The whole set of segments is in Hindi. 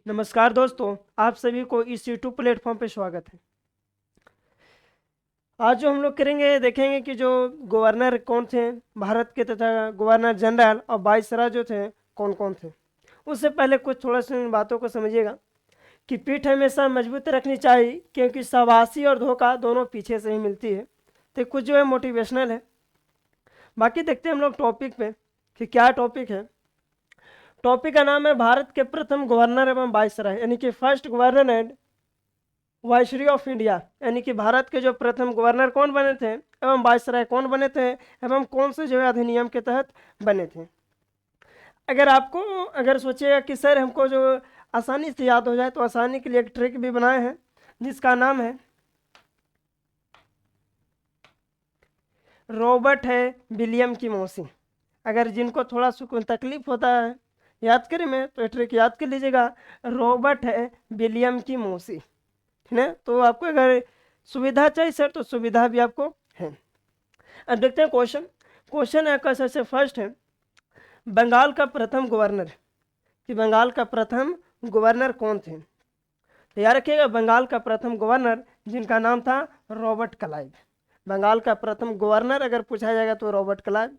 नमस्कार दोस्तों, आप सभी को इस यूट्यूब प्लेटफॉर्म पे स्वागत है। आज जो हम लोग करेंगे देखेंगे कि जो गवर्नर कौन थे भारत के, तथा गवर्नर जनरल और वाइसरॉय जो थे कौन कौन थे। उससे पहले कुछ थोड़ा सा इन बातों को समझिएगा कि पीठ हमेशा मजबूत रखनी चाहिए, क्योंकि शाबाशी और धोखा दोनों पीछे से ही मिलती है। तो कुछ जो है मोटिवेशनल है। बाकी देखते हैं हम लोग टॉपिक पे कि क्या टॉपिक है। टॉपिक का नाम है भारत के प्रथम गवर्नर एवं वाइसरॉय, यानी कि first governor and viceroy of India, यानी कि भारत के जो प्रथम गवर्नर कौन बने थे एवं वाइसरॉय कौन बने थे एवं कौन से जो है अधिनियम के तहत बने थे। अगर सोचिएगा कि सर हमको जो आसानी से याद हो जाए, तो आसानी के लिए एक ट्रिक भी बनाए हैं जिसका नाम है रॉबर्ट है विलियम की मौसी। अगर जिनको थोड़ा सुकून तकलीफ होता है याद करें में, तो ट्रिक याद कर लीजिएगा, रॉबर्ट है विलियम की मौसी, है ना। तो आपको अगर सुविधा चाहिए सर, तो सुविधा भी आपको है। अब देखते हैं क्वेश्चन। क्वेश्चन आपका सबसे फर्स्ट है, बंगाल का प्रथम गवर्नर, कि बंगाल का प्रथम गवर्नर कौन थे। तो याद रखिएगा, बंगाल का प्रथम गवर्नर जिनका नाम था रॉबर्ट क्लाइव। बंगाल का प्रथम गवर्नर अगर पूछा जाएगा तो रॉबर्ट क्लाइव।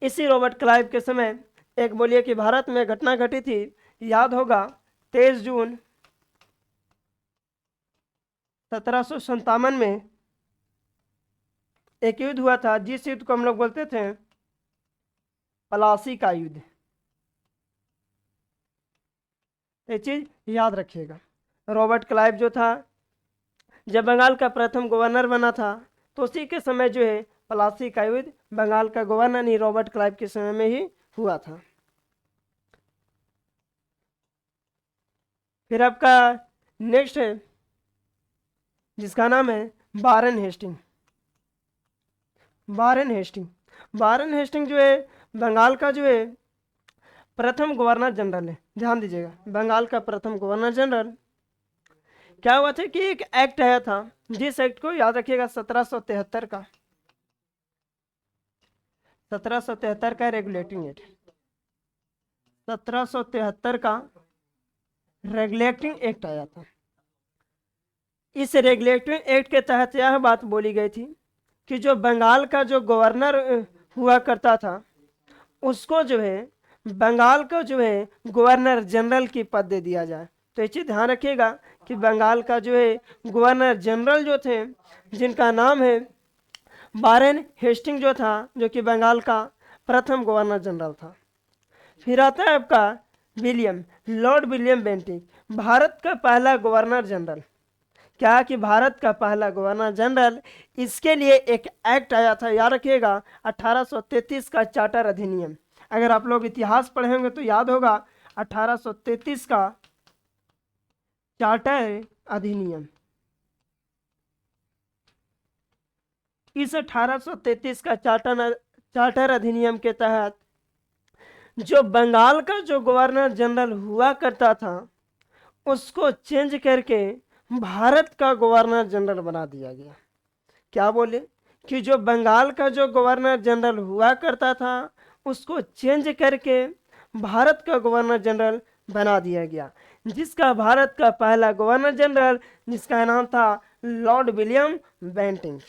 इसी रॉबर्ट क्लाइव के समय एक बोलिए कि भारत में घटना घटी थी, याद होगा 23 जून 1757 में एक युद्ध हुआ था, जिस युद्ध को हम लोग बोलते थे प्लासी का युद्ध। ये चीज याद रखिएगा। रॉबर्ट क्लाइव जो था, जब बंगाल का प्रथम गवर्नर बना था, तो उसी के समय जो है प्लासी का युद्ध बंगाल का गवर्नर नहीं रॉबर्ट क्लाइव के समय में ही हुआ था। फिर आपका नेक्स्ट है जिसका नाम है Warren Hastings. Warren Hastings, Warren Hastings जो है बंगाल का जो है प्रथम गवर्नर जनरल है। ध्यान दीजिएगा, बंगाल का प्रथम गवर्नर जनरल। क्या हुआ था कि एक एक्ट आया था, जिस एक्ट को याद रखिएगा 1773 का, 1773 का रेगुलेटिंग एक्ट, 1773 का रेगुलेटिंग एक्ट आया था। इस रेगुलेटिंग एक्ट के तहत यह बात बोली गई थी कि जो बंगाल का जो गवर्नर हुआ करता था, उसको जो है बंगाल को जो है गवर्नर जनरल की पद दे दिया जाए। तो ये चीज ध्यान रखिएगा कि बंगाल का जो है गवर्नर जनरल जो थे, जिनका नाम है वारेन हेस्टिंग जो था, जो कि बंगाल का प्रथम गवर्नर जनरल था। फिर आता है आपका William, Lord William Bentinck, Bharat का पहला गवर्नर जनरल। क्या कि भारत का पहला गवर्नर जनरल, इसके लिए एक एक्ट आया था, याद रखिएगा 1833 का चार्टर अधिनियम। अगर आप लोग इतिहास पढ़े होंगे तो याद होगा 1833 का चार्टर अधिनियम। इस 1833 का चार्टर अधिनियम के तहत जो बंगाल का जो गवर्नर जनरल हुआ करता था, उसको चेंज करके भारत का गवर्नर जनरल बना दिया गया। क्या बोले कि जो बंगाल का जो गवर्नर जनरल हुआ करता था, उसको चेंज करके भारत का गवर्नर जनरल बना दिया गया, जिसका भारत का पहला गवर्नर जनरल, जिसका नाम था लॉर्ड विलियम बेंटिंक।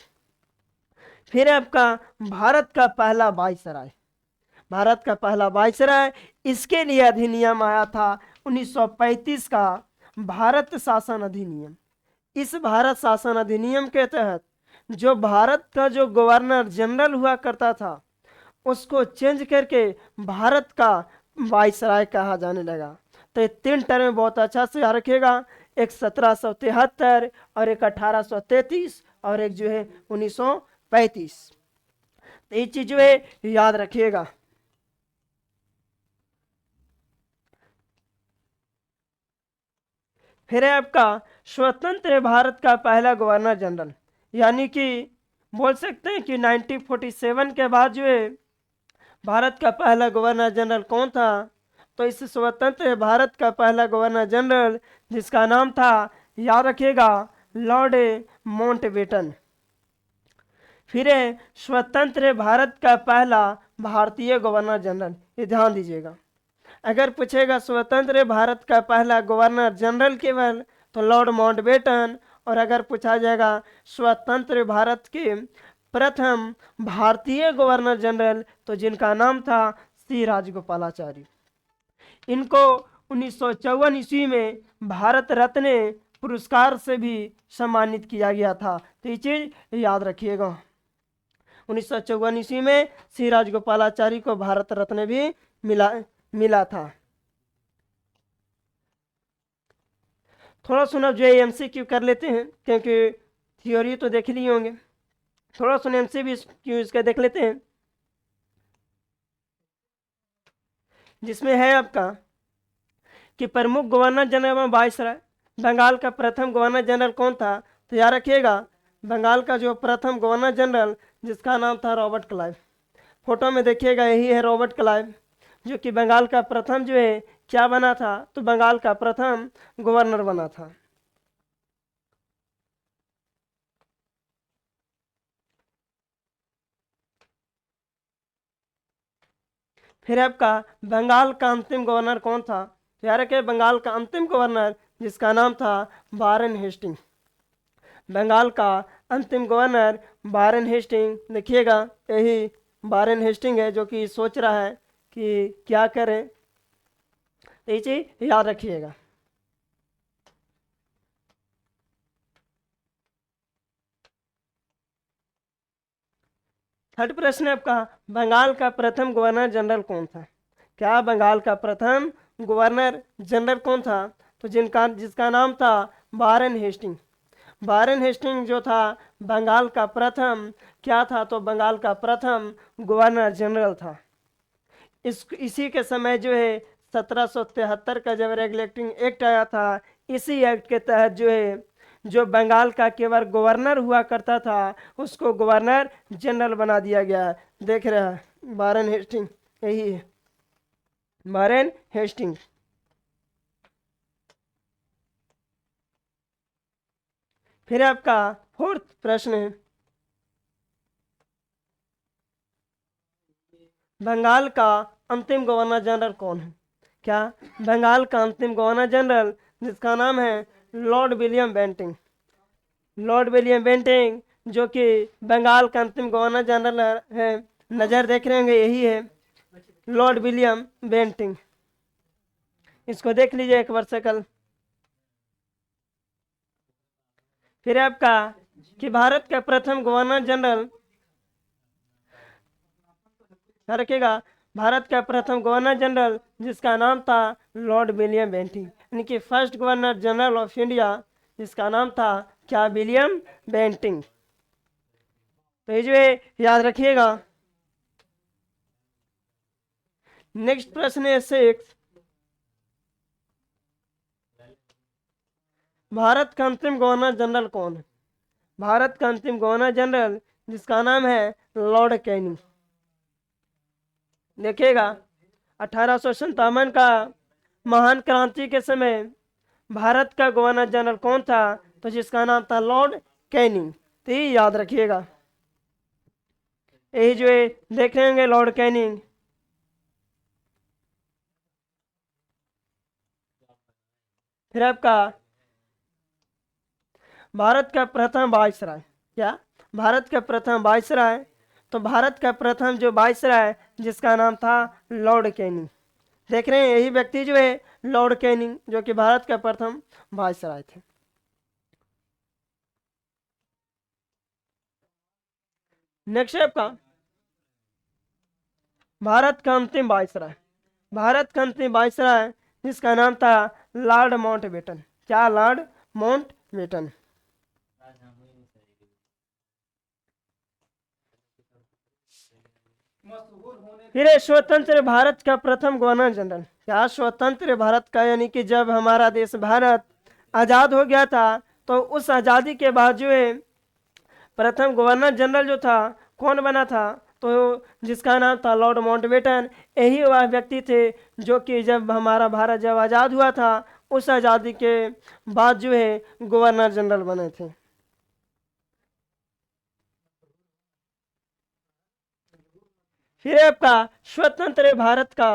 फिर आपका भारत का पहला वाइसराय, भारत का पहला वाइसराय, इसके लिए अधिनियम आया था 1935 का भारत शासन अधिनियम। इस भारत शासन अधिनियम के तहत जो भारत का जो गवर्नर जनरल हुआ करता था, उसको चेंज करके भारत का वाइसराय कहा जाने लगा। तो ये तीन टर्म बहुत अच्छा से याद रखिएगा, एक 1773 और एक 1833 और एक जो है 1935। तो ये चीज जो है याद रखिएगा। फिर है आपका स्वतंत्र भारत का पहला गवर्नर जनरल, यानी कि बोल सकते हैं कि 1947 के बाद जो है भारत का पहला गवर्नर जनरल कौन था। तो इस स्वतंत्र भारत का पहला गवर्नर जनरल, जिसका नाम था, याद रखिएगा, लॉर्ड माउंटबेटन। फिर है स्वतंत्र भारत का पहला भारतीय गवर्नर जनरल, ये ध्यान दीजिएगा। अगर पूछेगा स्वतंत्र भारत का पहला गवर्नर जनरल केवल तो लॉर्ड माउंटबेटन। और अगर पूछा जाएगा स्वतंत्र भारत के प्रथम भारतीय गवर्नर जनरल तो जिनका नाम था सी राजगोपालाचारी। इनको 1954 ईस्वी में भारत रत्न पुरस्कार से भी सम्मानित किया गया था। तो ये चीज याद रखिएगा। 1954 ईस्वी में सी राजगोपालाचारी को भारत रत्न भी मिला मिला था। थोड़ा सुना जो एमसीक्यू कर लेते हैं, क्योंकि थ्योरी तो देख लिए होंगे, थोड़ा सुना एमसीक्यू इसका देख लेते हैं। जिसमें है आपका कि प्रमुख गवर्नर जनरल एवं वायसराय, बंगाल का प्रथम गवर्नर जनरल कौन था? तो याद रखिएगा बंगाल का जो प्रथम गवर्नर जनरल जिसका नाम था रॉबर्ट क्लाइव। फोटो में देखिएगा यही है रॉबर्ट क्लाइव, जो कि बंगाल का प्रथम जो है क्या बना था? तो बंगाल का प्रथम गवर्नर बना था। फिर आपका बंगाल का अंतिम गवर्नर कौन था? तो याद रखिए बंगाल का अंतिम गवर्नर जिसका नाम था वारेन हेस्टिंग। बंगाल का अंतिम गवर्नर वारेन हेस्टिंग। देखिएगा यही वारेन हेस्टिंग है जो कि सोच रहा है कि क्या करें, ये चीज याद रखिएगा। थर्ड प्रश्न है आपका बंगाल का प्रथम गवर्नर जनरल कौन था? क्या बंगाल का प्रथम गवर्नर जनरल कौन था? तो जिसका नाम था वारेन हेस्टिंग। वारेन हेस्टिंग जो था बंगाल का प्रथम क्या था? तो बंगाल का प्रथम गवर्नर जनरल था। इसी के समय जो है 1773 का जब रेगुलेटिंग एक्ट आया था, इसी एक्ट के तहत जो है जो बंगाल का केवल गवर्नर हुआ करता था उसको गवर्नर जनरल बना दिया गया। देख रहे हैं वारेन हेस्टिंग, यही है वारेन हेस्टिंग। फिर आपका फोर्थ प्रश्न है बंगाल का अंतिम गवर्नर जनरल कौन है? क्या बंगाल का अंतिम गवर्नर जनरल जिसका नाम है Lord William Bentinck. Lord William Bentinck जो कि बंगाल का अंतिम गवर्नर जनरल है, नज़र देख रहे होंगे यही है लॉर्ड विलियम बेंटिंग। इसको देख लीजिए एक बार शकल। फिर आपका कि भारत का प्रथम गवर्नर जनरल रखेगा, भारत का प्रथम गवर्नर जनरल जिसका नाम था लॉर्ड विलियम बेंटिंग, यानी कि first governor general of India जिसका नाम था क्या? William Bentinck. तो ये जो है याद रखिएगा। नेक्स्ट प्रश्न है 6, भारत का अंतिम गवर्नर जनरल कौन है? भारत का अंतिम गवर्नर जनरल जिसका नाम है लॉर्ड कैनिंग। देखिएगा 1857 का महान क्रांति के समय भारत का गवर्नर जनरल कौन था? तो जिसका नाम था लॉर्ड कैनिंग। तो ये याद रखिएगा, यही जो है देख रहे होंगे लॉर्ड कैनिंग। फिर आपका भारत का प्रथम वायसराय, क्या भारत का प्रथम वायसराय? तो भारत का प्रथम जो वायसराय जिसका नाम था लॉर्ड कैनिंग। देख रहे हैं यही व्यक्ति जो है लॉर्ड कैनिंग जो कि भारत का प्रथम वायसराय थे। नेक्स्ट है आपका भारत का अंतिम वायसराय। भारत का अंतिम वायसराय जिसका नाम था लॉर्ड माउंटबेटन। क्या? Lord Mountbatten. फिर है स्वतंत्र भारत का प्रथम गवर्नर जनरल। क्या स्वतंत्र भारत का, यानी कि जब हमारा देश भारत आज़ाद हो गया था तो उस आज़ादी के बाद जो है प्रथम गवर्नर जनरल जो था कौन बना था? तो जिसका नाम था लॉर्ड माउंटबेटन। यही वह व्यक्ति थे जो कि जब हमारा भारत जब आज़ाद हुआ था उस आज़ादी के बाद जो है गवर्नर जनरल बने थे। फिर आपका स्वतंत्र भारत का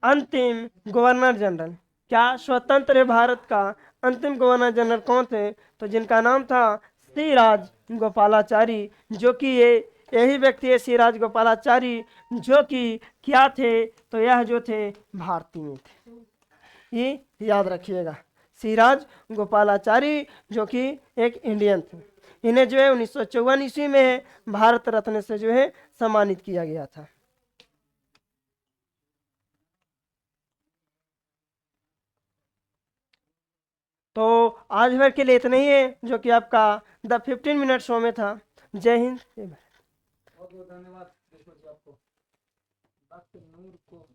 अंतिम गवर्नर जनरल। क्या स्वतंत्र भारत का अंतिम गवर्नर जनरल कौन थे? तो जिनका नाम था सी राज गोपालाचारी, जो कि ये यही व्यक्ति है सी राज गोपालाचारी, जो कि क्या थे? तो यह जो थे भारतीय में थे। ये याद रखिएगा, सिराज गोपालाचारी जो कि एक इंडियन थे। इन्हें जो है 1954 ईस्वी में भारत रत्न से जो है सम्मानित किया गया था। तो आज भर के लिए इतना ही है, जो कि आपका द 15 मिनट शो में था। जय हिंद, जय भारत। बहुत बहुत धन्यवाद आपको, डॉक्टर नूर को।